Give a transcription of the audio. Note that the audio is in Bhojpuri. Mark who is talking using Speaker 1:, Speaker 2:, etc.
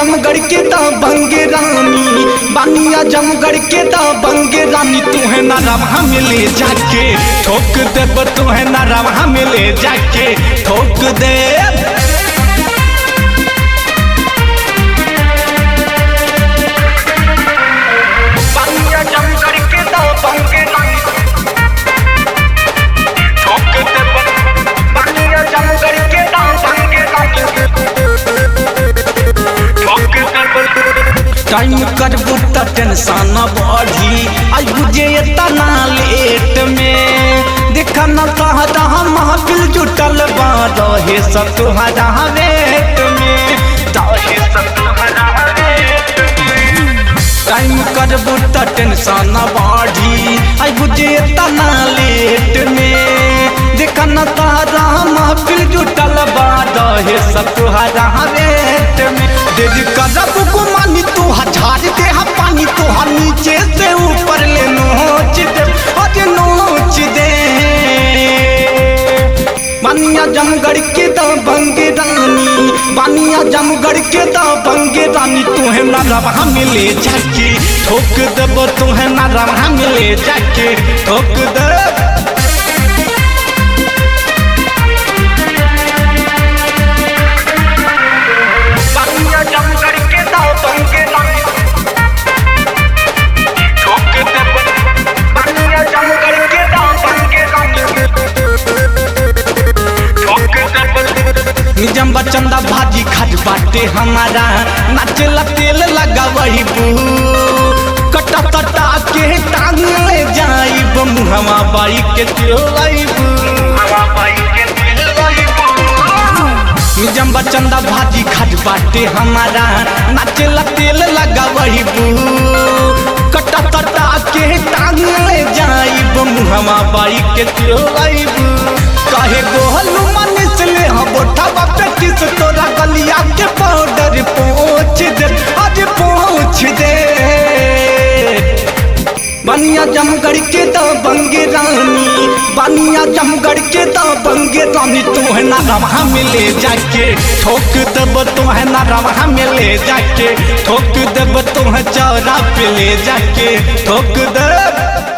Speaker 1: जमगढ़ के दबंग रानी, बानिया जमगढ़ के दबंग रानी। तुहे नरवा मिले जाके ठोक देब, तुहे नरवा मिले जाके ठोक देब। टाइम करबू त टेंशन बढ़ी, आई बुझे तना लेट में। देखा न कहता महफिल जुटल बा रहे सब तुहरा वेट में, रहे सब तुहरा वेट में। टाइम करबू त टेंशन बढ़ी, आई बुझे तना लेट में। देखा न कहता महफिल जुटल बा रहे सब तुहरा वेट में। देरी करब गुमानी तू हजार दे पानी, तो नीचे से ऊपर ले नोच दे, अरे नोच दे। बानिया जमगढ़ के दबंग रानी, बानिया जमगढ़ के दबंग रानी। तुहे नरवा मिले जाके ठोक देब, तुहे नरवा मिले जाके ठोक देब। निजम बचंदा भाजी खाट बाटे हमारा, नाचेला तेल लगा वही बू। कटा कटा के टांग ले जाइब, मुहवा बाई के चलाइब। निजम बचंदा भाजी खाट बाटे हमारा, नाचेला तेल लगा वही बू। कटा कटा के टांग ले जाइब, मुहवा बाई के चलाइब। काहे गोहलू मनीष ले बोठा पे किस तोरा गलिया के पाउडर पहुँच दे, आज पहुँच दे। बानिया जमगढ़ के दबंग रानी, बानिया जमगढ़ के दबंग रानी। तुहे नरवा मिले जाके ठोक देब, तुहे नरवा मिले जाके ठोक देब, तुहे चौरा पे ले जाके ठोक देब।